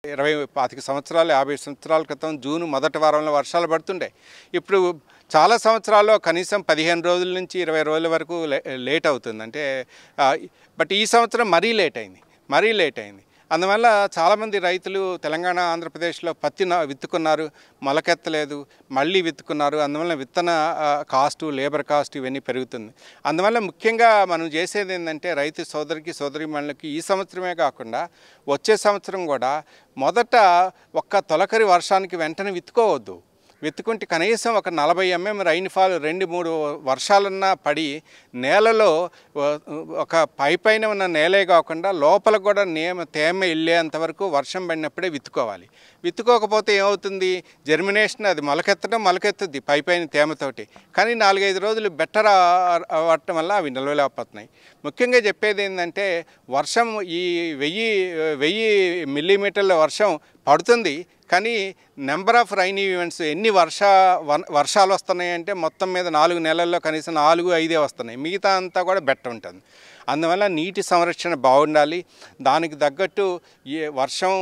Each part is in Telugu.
20, 25 సంవత్సరాలు 50 సంవత్సరాల క్రితం జూన్ మొదటి వారంలో వర్షాలు పడుతుండే. ఇప్పుడు చాలా సంవత్సరాల్లో కనీసం 15 రోజుల నుంచి 20 రోజుల వరకు లేట్ అవుతుంది. అంటే బట్ ఈ సంవత్సరం మరీ లేట్ అయింది. అందువల్ల చాలామంది రైతులు తెలంగాణ, ఆంధ్రప్రదేశ్లో పత్తి విత్తుకున్నారు, మొలకెత్తలేదు, మళ్ళీ విత్తుకున్నారు. అందువల్ల విత్తన కాస్టు, లేబర్ కాస్ట్ ఇవన్నీ పెరుగుతుంది. అందువల్ల ముఖ్యంగా మనం చేసేది ఏంటంటే రైతు సోదరీమణులకి ఈ సంవత్సరమే కాకుండా వచ్చే సంవత్సరం కూడా మొదట ఒక్క తొలకరి వర్షానికి వెంటనే విత్తుకుంటే కనీసం ఒక 40 mm రైన్ఫాల్ 2-3 వర్షాలన్నా పడి నేలలో ఒక పైపైన ఉన్న నేలే కాకుండా లోపల కూడా తేమ వెళ్ళేంత వరకు వర్షం పడినప్పుడే విత్తుకోకపోతే ఏమవుతుంది, జర్మినేషన్ అది మొలకెత్తుద్ది పైపైన తేమతోటి. కానీ 4-5 రోజులు బెటర్ అవ్వటం వల్ల అవి నిలవలేకపోతున్నాయి. ముఖ్యంగా చెప్పేది ఏంటంటే వర్షం ఈ 1000 మిల్లీమీటర్ల వర్షం పడుతుంది, కానీ నెంబర్ ఆఫ్ రైనీ ఈవెంట్స్ ఎన్ని వర్షాలు వస్తున్నాయంటే మొత్తం మీద 4 నెలల్లో కనీసం 4-5 వస్తున్నాయి. మిగతా అంతా కూడా బెట్ట ఉంటుంది. అందువల్ల నీటి సంరక్షణ బాగుండాలి. దానికి తగ్గట్టు వర్షం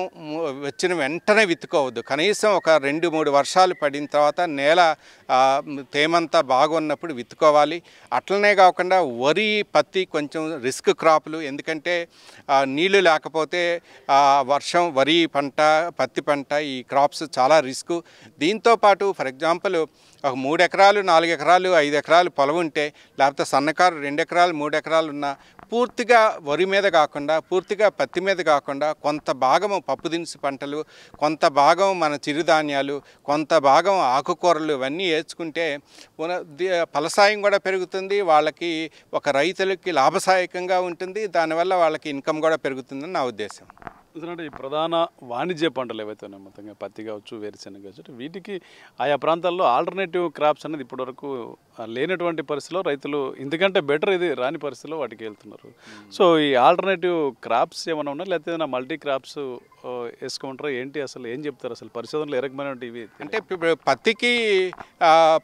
వచ్చిన వెంటనే విత్తుకోవద్దు. కనీసం ఒక 2-3 వర్షాలు పడిన తర్వాత నేల తేమంతా బాగున్నప్పుడు విత్తుకోవాలి. అట్లనే కాకుండా వరి, పత్తి కొంచెం రిస్క్ క్రాపులు. ఎందుకంటే నీళ్లు లేకపోతే వర్షం, వరి పంట, పత్తి పంట, ఈ క్రాప్స్ చాలా రిస్క్. దీంతోపాటు ఫర్ ఎగ్జాంపుల్ ఒక 3 ఎకరాలు, 4 ఎకరాలు, 5 ఎకరాలు పొలం ఉంటే, లేకపోతే సన్నకారు 2 ఎకరాలు, 3 ఎకరాలు ఉన్న పూర్తిగా వరి మీద కాకుండా, పూర్తిగా పత్తి మీద కాకుండా కొంత భాగము పప్పు దినుసు పంటలు, కొంత భాగం మన చిరుధాన్యాలు, కొంత భాగం ఆకుకూరలు ఇవన్నీ వేసుకుంటే ఫలసాయం కూడా పెరుగుతుంది. వాళ్ళకి ఒక రైతులకి లాభసాయకంగా ఉంటుంది. దానివల్ల వాళ్ళకి ఇన్కమ్ కూడా పెరుగుతుందని నా ఉద్దేశం. ఎందుకంటే ఈ ప్రధాన వాణిజ్య పంటలు ఏవైతే ఉన్నాయి, మొత్తంగా పత్తి కావచ్చు, వేరుశెనగ కావచ్చు, వీటికి ఆయా ప్రాంతాల్లో ఆల్టర్నేటివ్ క్రాప్స్ అనేది ఇప్పటివరకు లేనటువంటి పరిస్థితిలో రైతులు ఇంతకంటే బెటర్ ఇది రాని పరిస్థితిలో వాటికి వెళ్తున్నారు. సో ఈ ఆల్టర్నేటివ్ క్రాప్స్ ఏమైనా ఉన్నా, లేకపోతే మల్టీ క్రాప్స్ వేసుకుంటారా ఏంటి, అసలు ఏం చెప్తారు? అసలు పరిశోధనలు ఏ రకమైనవి ఇవి అంటే ఇప్పుడు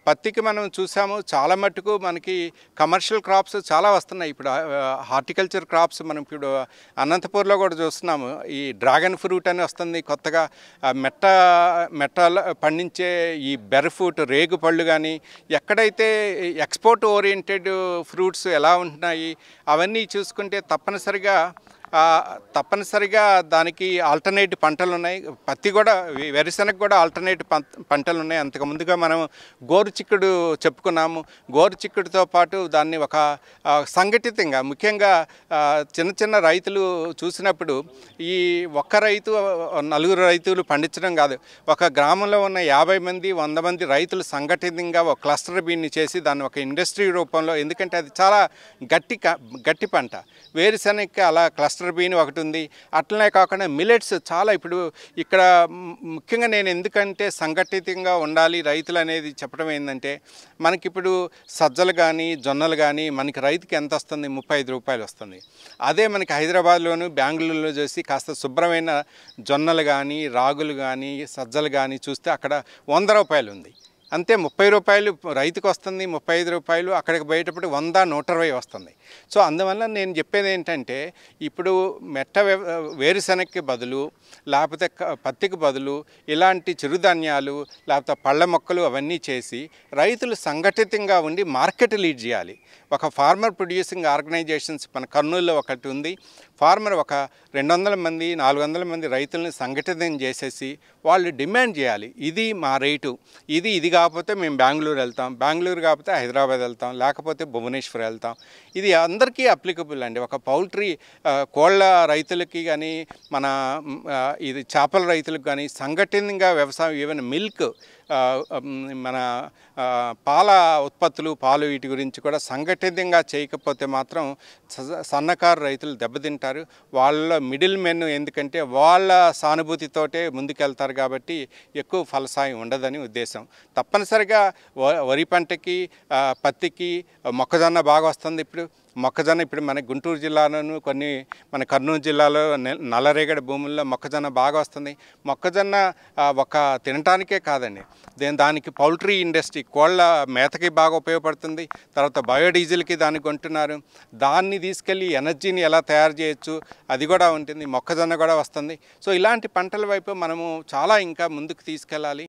పత్తికి మనం చూసాము, చాలా మట్టుకు మనకి కమర్షియల్ క్రాప్స్ చాలా వస్తున్నాయి. ఇప్పుడు హార్టికల్చర్ క్రాప్స్ మనం ఇప్పుడు అనంతపూర్లో కూడా చూస్తున్నాము. ఈ డ్రాగన్ ఫ్రూట్ అని వస్తుంది కొత్తగా, మెట్ట పండించే ఈ బెర్ ఫ్రూట్, రేగు పళ్ళు కానీ, ఎక్కడైతే ఎక్స్పోర్ట్ ఓరియంటెడ్ ఫ్రూట్స్ ఎలా ఉంటున్నాయి అవన్నీ చూసుకుంటే తప్పనిసరిగా దానికి ఆల్టర్నేటివ్ పంటలు ఉన్నాయి. పత్తి కూడా, వేరుశెనగ కూడా ఆల్టర్నేటివ్ పంటలు ఉన్నాయి. అంతకుముందుగా మనం గోరుచిక్కుడు చెప్పుకున్నాము. గోరుచిక్కుడుతో పాటు దాన్ని ఒక సంఘటితంగా, ముఖ్యంగా చిన్న రైతులు చూసినప్పుడు ఈ ఒక్క రైతు 4 రైతులు పండించడం కాదు, ఒక గ్రామంలో ఉన్న 50 మంది 100 మంది రైతులు సంఘటితంగా ఒక క్లస్టర్ బీన్ని చేసి దాన్ని ఒక ఇండస్ట్రీ రూపంలో, ఎందుకంటే అది చాలా గట్టి పంట. వేరుశెనగకి అలా క్లస్టర్ బీన్ ఒకటి ఉంది. అట్లనే కాకుండా మిలెట్స్ చాలా ఇప్పుడు ఇక్కడ ముఖ్యంగా నేను ఎందుకంటే సంఘటితంగా ఉండాలి రైతులు అనేది చెప్పడం ఏంటంటే, మనకిప్పుడు సజ్జలు కానీ, జొన్నలు కానీ మనకి రైతుకి ఎంత వస్తుంది? 35 రూపాయలు వస్తుంది. అదే మనకి హైదరాబాద్లోను, బెంగళూరులో చేసి కాస్త శుభ్రమైన జొన్నలు కానీ, రాగులు కానీ, సజ్జలు కానీ చూస్తే అక్కడ 100 రూపాయలు ఉంది. అంతే 30 రూపాయలు రైతుకు వస్తుంది, 35 రూపాయలు అక్కడికి పోయేటప్పుడు 100-120 వస్తుంది. సో అందువల్ల నేను చెప్పేది ఏంటంటే, ఇప్పుడు వేరుశెనగకి బదులు, లేకపోతే పత్తికి బదులు ఇలాంటి చిరుధాన్యాలు, లేకపోతే పళ్ళ మొక్కలు అవన్నీ చేసి రైతులు సంఘటితంగా ఉండి మార్కెట్ లీడ్ చేయాలి. ఒక ఫార్మర్ ప్రొడ్యూసింగ్ ఆర్గనైజేషన్స్ మన కర్నూలులో ఒకటి ఉంది. ఫార్మర్ ఒక 200 మంది 400 మంది రైతులను సంఘటితం చేసేసి వాళ్ళు డిమాండ్ చేయాలి, ఇది మా రేటు, ఇది కాకపోతే మేము బెంగళూరు కాకపోతే హైదరాబాద్ వెళ్తాం, లేకపోతే భువనేశ్వర్ వెళ్తాం. ఇది అందరికీ అప్లికబుల్ అండి. ఒక పౌల్ట్రీ కోళ్ళ రైతులకి కానీ, మన ఇది చేపల రైతులకు కానీ సంఘటితంగా వ్యవసాయం, ఈవెన్ మిల్క్, మన పాల ఉత్పత్తులు, పాలు, వీటి గురించి కూడా సంఘటితంగా చేయకపోతే మాత్రం సన్నకారు రైతులు దెబ్బతింటారు. వాళ్ళ మిడిల్ మెన్, ఎందుకంటే వాళ్ళ సానుభూతితోటే ముందుకెళ్తారు కాబట్టి ఎక్కువ ఫలసాయం ఉండదని ఉద్దేశం. తప్పనిసరిగా వరి పంటకి, పత్తికి, మొక్కజొన్న బాగా వస్తుంది. ఇప్పుడు మొక్కజొన్న ఇప్పుడు మన గుంటూరు జిల్లాలోను కొన్ని మన కర్నూలు జిల్లాలో నల్లరేగడి భూముల్లో మొక్కజొన్న బాగా వస్తుంది. మొక్కజొన్న ఒక తినటానికే కాదండి, దానికి పౌల్ట్రీ ఇండస్ట్రీ కోళ్ళ మేతకి బాగా ఉపయోగపడుతుంది. తర్వాత బయోడీజిల్కి దాన్ని కొంటున్నారు. దాన్ని తీసుకెళ్ళి ఎనర్జీని ఎలా తయారు చేయొచ్చు అది కూడా ఉంటుంది. మొక్కజొన్న కూడా వస్తుంది. సో ఇలాంటి పంటల వైపు మనము చాలా ఇంకా ముందుకు తీసుకెళ్ళాలి.